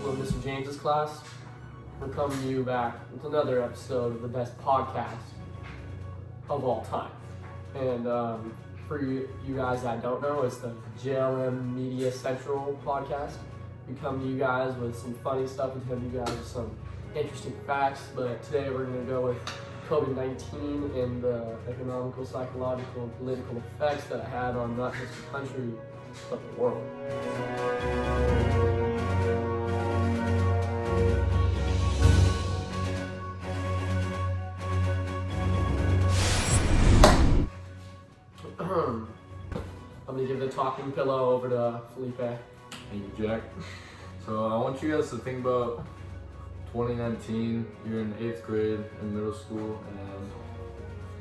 Michael and Mr. James's class. We're coming to you back with another episode of the best podcast of all time. And for you guys that don't know, it's the JLM Media Central podcast. We come to you guys with some funny stuff and tell you guys some interesting facts. But today we're going to go with COVID-19 and the economical, psychological, and political effects that it had on not just the country, but the world. I'm going to give the talking pillow over to Felipe. Thank you, Jack. So I want you guys to think about 2019. You're in 8th grade in middle school, and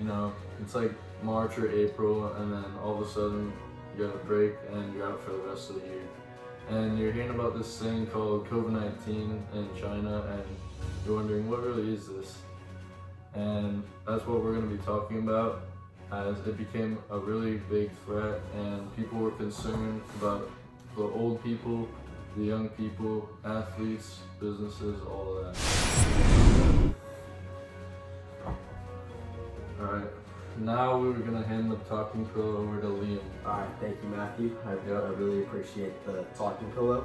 you know it's like March or April, and then all of a sudden you got a break and you're out for the rest of the year. And you're hearing about this thing called COVID-19 in China, and you're wondering, what really is this? And that's what we're going to be talking about, as it became a really big threat and people were concerned about the old people, the young people, athletes, businesses, all of that. Alright, now we're going to hand the talking pillow over to Liam. Alright, thank you, Matthew. I really appreciate the talking pillow.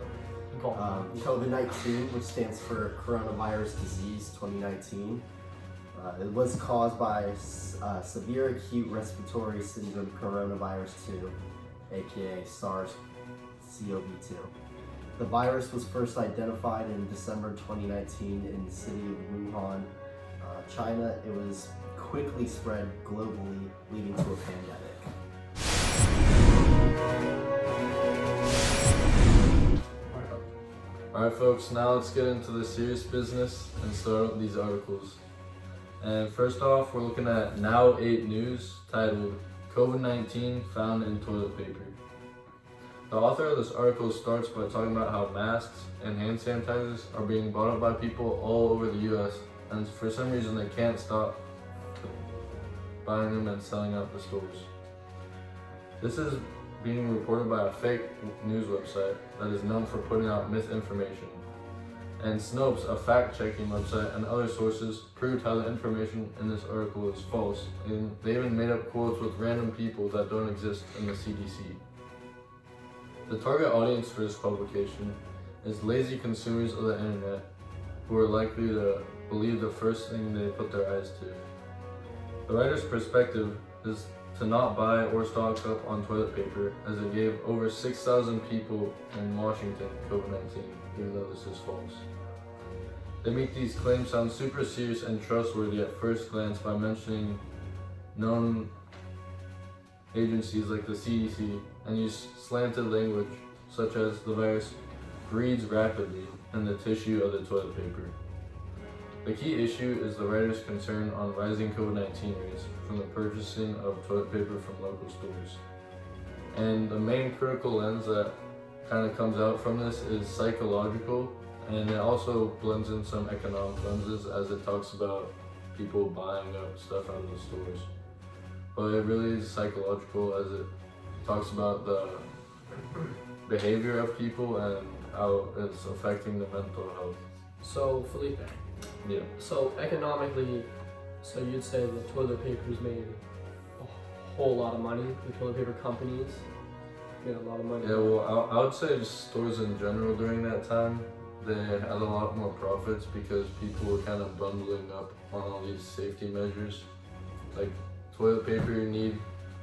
COVID-19, which stands for Coronavirus Disease 2019. It was caused by severe acute respiratory syndrome coronavirus 2, aka SARS-CoV-2. The virus was first identified in December 2019 in the city of Wuhan, China. It was quickly spread globally, leading to a pandemic. Alright folks, now let's get into the serious business and start with these articles. And first off, we're looking at Now 8 News, titled COVID-19 Found in Toilet Paper. The author of this article starts by talking about how masks and hand sanitizers are being bought up by people all over the US, and for some reason they can't stop buying them and selling out the stores. This is being reported by a fake news website that is known for putting out misinformation. And Snopes, a fact-checking website, and other sources proved how the information in this article is false, and they even made up quotes with random people that don't exist in the CDC. The target audience for this publication is lazy consumers of the internet who are likely to believe the first thing they put their eyes to. The writer's perspective is to not buy or stock up on toilet paper, as it gave over 6,000 people in Washington COVID-19, even though this is false. They make these claims sound super serious and trustworthy at first glance by mentioning known agencies like the CDC and use slanted language such as the virus breeds rapidly in the tissue of the toilet paper. The key issue is the writer's concern on rising COVID-19 rates from the purchasing of toilet paper from local stores. And the main critical lens that kind of comes out from this is psychological, and it also blends in some economic lenses as it talks about people buying up stuff out of the stores. But it really is psychological, as it talks about the behavior of people and how it's affecting the mental health. So, Felipe. Yeah. So, economically, so you'd say the toilet paper's made a whole lot of money. The toilet paper companies made a lot of money. Yeah, well, I would say just stores in general during that time, they had a lot more profits because people were kind of bundling up on all these safety measures. Like toilet paper you need,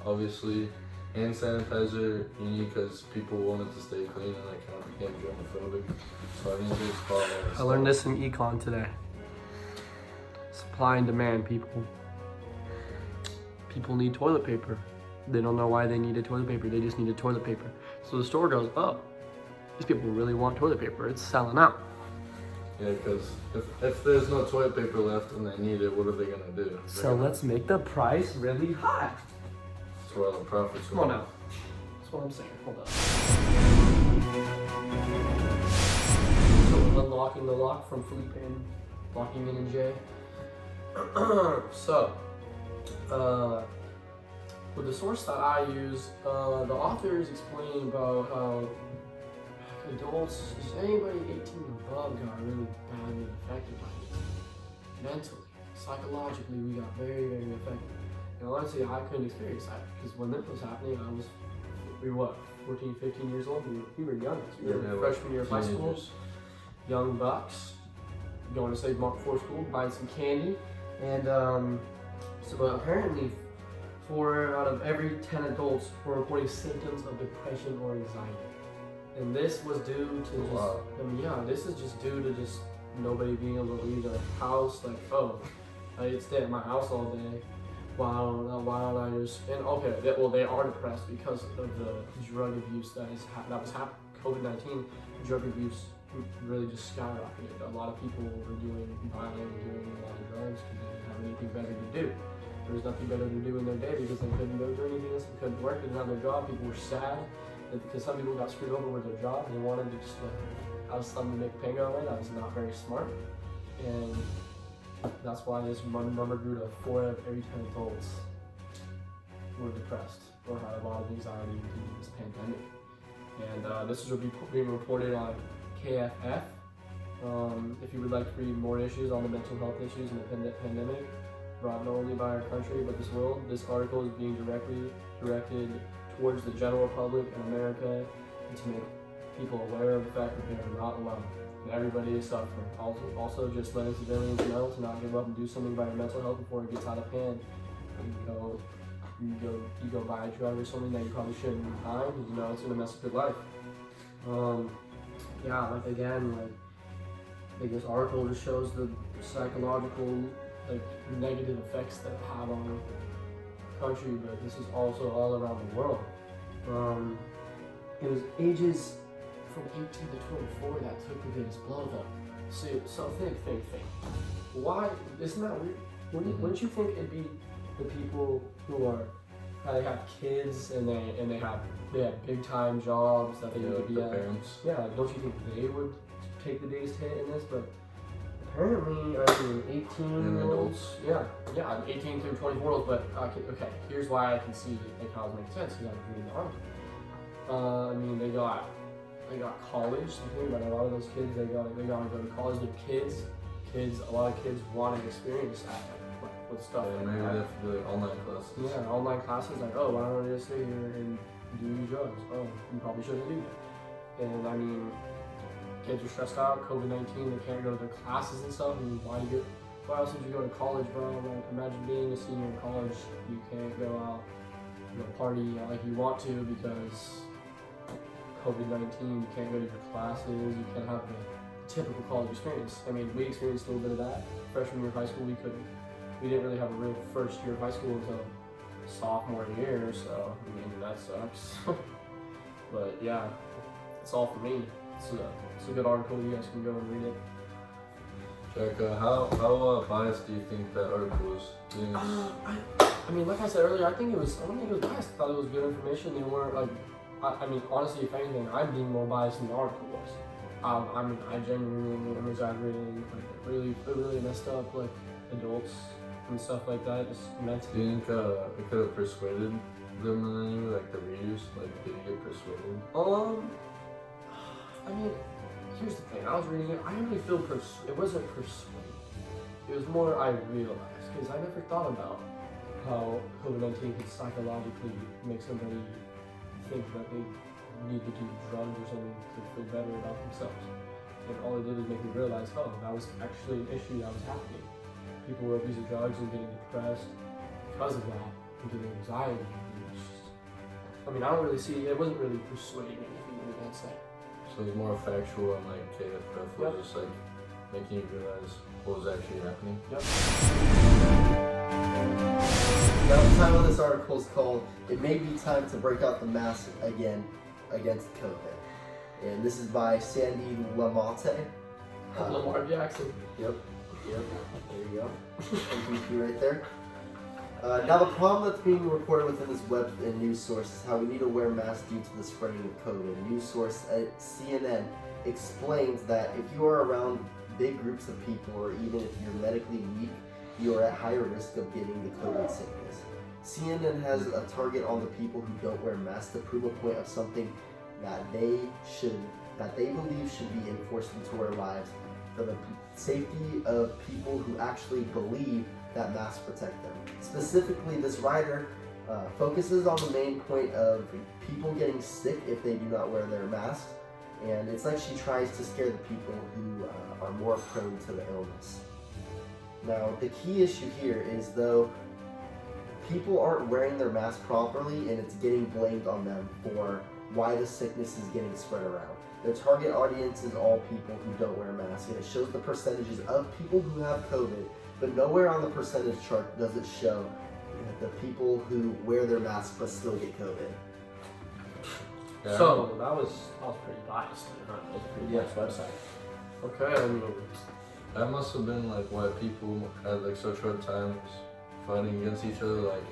obviously. Hand sanitizer you need because people wanted to stay clean, and it kind of became germophobic. So I think they just bought all this I learned stuff. this in econ today. Supply and demand, people. People need toilet paper. They don't know why they needed toilet paper. They just needed toilet paper. So the store goes, oh, these people really want toilet paper. It's selling out. Yeah, because if there's no toilet paper left and they need it, what are they going to do? So let's make the price really high. That's where all the profits Come on now. That's what I'm saying. Hold up. So unlocking the lock from Felipe and locking in and Jay. So, with the source that I use, the author is explaining about how adults, just anybody 18 and above got really badly affected by it. Mentally, psychologically, we got very, very affected. And honestly, I couldn't experience that because when this was happening, we were what, 14, 15 years old? We were young. We were freshman year of high school, young bucks, going to Save Mark before school, buying some candy. And but apparently, 4 out of every 10 adults were reporting symptoms of depression or anxiety. And this was due to this is just due to just nobody being able to leave their house. Like, oh, I get to stay at my house all day. Why don't I just, and okay, they are depressed because of the drug abuse that was happening. COVID-19, drug abuse really just skyrocketed. A lot of people were doing violent and doing a lot of drugs because they didn't have anything better to do. There was nothing better to do in their day because they couldn't go do anything else. They couldn't work, they didn't have their job. People were sad because some people got screwed over with their job and they wanted to just have something to make a pay go away. That was not very smart. And that's why this number grew to 4 out of every 10 adults were depressed or had a lot of anxiety due to this pandemic. And this is being reported on KFF. If you would like to read more issues on the mental health issues in the pandemic, brought not only by our country but this world, this article is being directed towards the general public in America and to make people aware of the fact that they are not alone. And everybody is suffering. Also, just letting civilians know to not give up and do something about your mental health before it gets out of hand. You go buy a drug or something that you probably shouldn't be buying because you know it's gonna mess up your life. This article just shows the psychological negative effects that it had on the country, but this is also all around the world. It was ages from 18 to 24 that took the biggest blow though. So think. Why, isn't that weird? Wouldn't you think it'd be the people who they have kids and they have big time jobs that they need to be at? Parents. Yeah, don't you think they would take the biggest hit in this? But apparently, 18-year-olds, 18 through 24-year-olds, but okay, here's why I can see how it makes sense, because I'm reading the article. They got college, the thing about a lot of those kids, they gotta go to college, they're kids, a lot of kids want to experience that, with stuff like maybe that. they have to do online classes. Yeah, online classes, like, oh, why don't I just stay here and do drugs? Oh, you probably shouldn't do that. And kids are stressed out, COVID-19, they can't go to their classes and stuff, and why else would you go to college, bro? Like, imagine being a senior in college, you can't go out, party like you want to because COVID-19, you can't go to your classes, you can't have the typical college experience. We experienced a little bit of that. Freshman year of high school, we didn't really have a real first year of high school until sophomore year, so, that sucks. But yeah, that's all for me. It's a good article. You guys can go and read it. Jack, how biased do you think that article is? Like I said earlier, I don't think it was biased. I thought it was good information. They weren't honestly, if anything, I'm being more biased than the article was. I genuinely am exaggerating. It really messed up adults and stuff like that. Just mentally. Do you think it could have persuaded them in any way, the readers? Did you get persuaded? Here's the thing. I was reading it. I didn't really feel it wasn't persuaded. It was more I realized because I never thought about how COVID-19 could psychologically make somebody think that they need to do drugs or something to feel better about themselves. And all it did was make me realize, oh, that was actually an issue that was happening. People were abusing drugs and getting depressed because of that and getting anxiety. I don't really see. It wasn't really persuading anything with that say. So it's more factual and KFF was just making you realize what was actually happening. Yep. Now the title of this article is called "It May Be Time to Break Out the Mask Again Against COVID," and this is by Sandy Lamonte. Lamar Jackson. Yep. There you go. MVP right there. Now the problem that's being reported within this web and news source is how we need to wear masks due to the spreading of COVID. News source at CNN explains that if you are around big groups of people, or even if you're medically weak, you are at higher risk of getting the COVID sickness. CNN has a target on the people who don't wear masks to prove a point of something that they should that they believe should be enforced into our lives for the safety of people who actually believe that masks protect them. Specifically, this rider focuses on the main point of people getting sick if they do not wear their masks, and it's like she tries to scare the people who are more prone to the illness. Now, the key issue here is, though, people aren't wearing their mask properly, and it's getting blamed on them for why the sickness is getting spread around. Their target audience is all people who don't wear masks, and it shows the percentages of people who have COVID, but nowhere on the percentage chart does it show the people who wear their masks but still get COVID. Yeah. So that was pretty biased. Huh? That was a pretty biased website. Okay, I mean, That must have been like why people had like such hard times fighting against each other. Like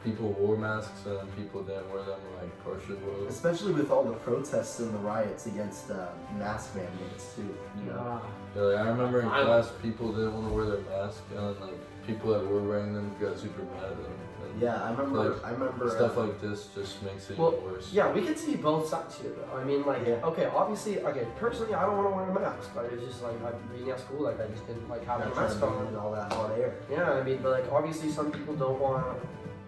people wore masks and then people didn't wear them, like partially wore them. Especially with all the protests and the riots against mask mandates too. You know? Yeah, like, I remember in class people didn't want to wear their mask, and then like people that were wearing them got super mad. And Yeah, I remember stuff like this just makes it Well, even worse. Yeah, we can see both sides here, though. I mean, like, Yeah. okay, obviously, okay, personally, I don't want to wear a mask, but it's just like being at school, like, I just didn't like having a trying mask to on. breathe in all that hot air. Yeah, I mean, but like, obviously, some people don't want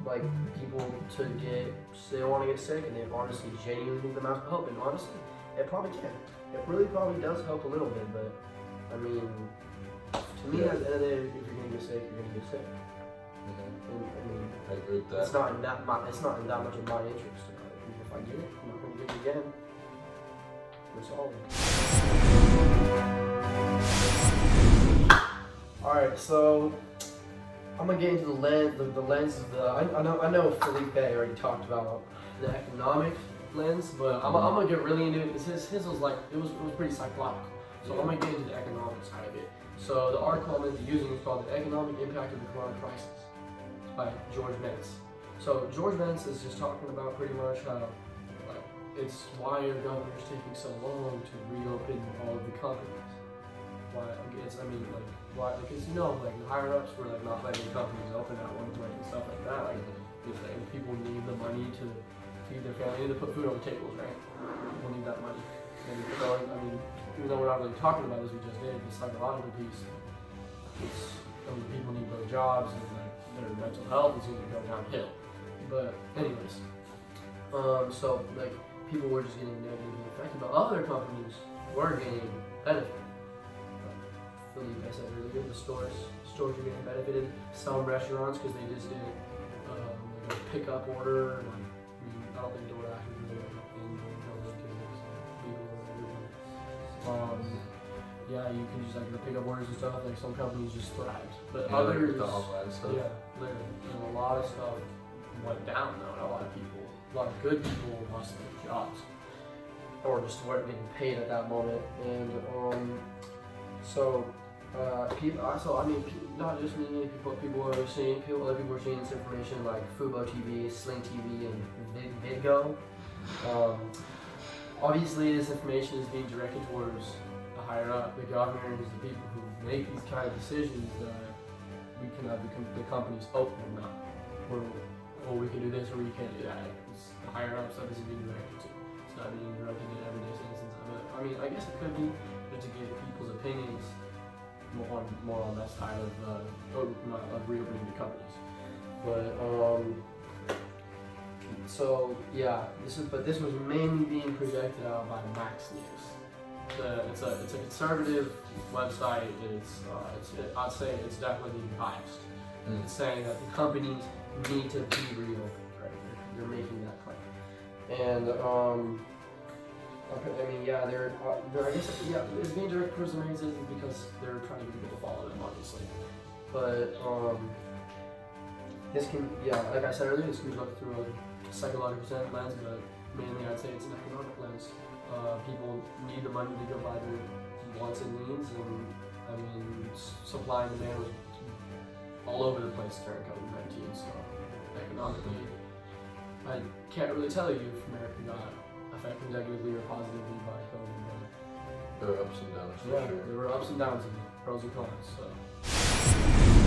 like people to get, they don't want to get sick, and they honestly, genuinely think the mask will help. And honestly, it probably can. It really probably does help a little bit, but I mean, to me, Yeah. at the end of the day, if you're gonna get sick, you're gonna get sick. Mhm. And, I mean, I agree with that. it's not in that much of my interest. If I get it, I'm not gonna get it again. We're solving. All right, so I'm gonna get into the lens of the. I know Felipe already talked about the economic lens, but I'm gonna get really into it because his was like it was pretty psychological. So I'm gonna get into the economic side of it. So the article I'm using is called "The Economic Impact of the Corona Crisis" by George Mentz. So George Mentz is just talking about pretty much how like it's why your governor is taking so long to reopen all of the companies. Why why, because you know, like the higher ups were like not letting companies open at one point and stuff like that. Like if people need the money to feed their family, they need to put food on the tables, right? People need that money. And so, I mean, even though we're not really talking about this, we just did the psychological piece. People need both jobs and like their mental health is going to go downhill. But anyways, so like people were just getting negatively affected, but other companies were getting benefit. Felipe said earlier, the stores are getting benefited. Some restaurants, because they just did like a pickup order. Like, I don't think DoorDash is really in COVID because it's legal everywhere. Yeah, you can use like the pickup orders and stuff. Like some companies just thrived, but Yeah, others, like the online stuff. yeah, literally, a lot of stuff went down though. A lot of good people lost their jobs, or just weren't getting paid at that moment. And not just me, people were seeing this information like Fubo TV, Sling TV, and Vidgo. Obviously, this information is being directed towards the higher up, the governors, the people who make these kind of decisions that we can have the companies open or not. Or we can do this or we can't do that. It's the higher up stuff isn't being directed to. It's not being directed to everyday citizens. But I mean, I guess it could be just to get people's opinions more on that side of reopening the companies. But so yeah, this was mainly being projected out by Max News. It's a conservative website. I'd say it's definitely biased. It's saying that the companies need to be reopened. Right? They're making that claim, and I mean, yeah, it's being directed towards the main citizens because they're trying to get people to follow them, obviously. But this can, like I said earlier, this can be looked through a psychological lens, but mainly I'd say it's an economic lens. People need the money to go buy their wants and needs, and I mean, supply and demand was all over the place during COVID-19. So economically, I can't really tell you if America got affected negatively or positively by COVID, but There were ups and downs for sure. there were ups and downs and pros and cons. So,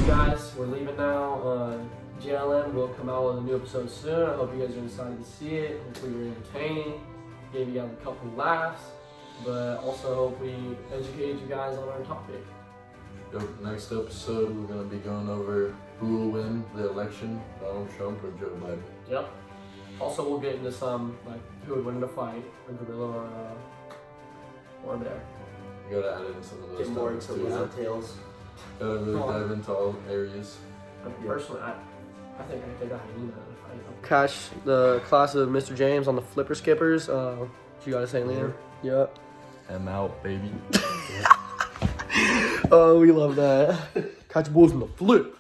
you guys, we're leaving now. JLM will come out with a new episode soon. I hope you guys are excited to see it. Hopefully, you're entertaining. Gave you guys a couple laughs. but also hope we educate you guys on our topic. Yep, next episode, we're going to be going over who will win the election, Donald Trump or Joe Biden. Yep. Also, we'll get into some, like, who would win in a fight, a gorilla or a bear. You got to add in some of those Get more into topics too. lizard tails. Got to really dive into all areas. Personally, I think I could take a hyena in a fight. Catch the class of Mr. James on the flipper skippers. You gotta say, Liam? Yep. I'm out, baby. Oh, we love that. Catch bulls in the flip.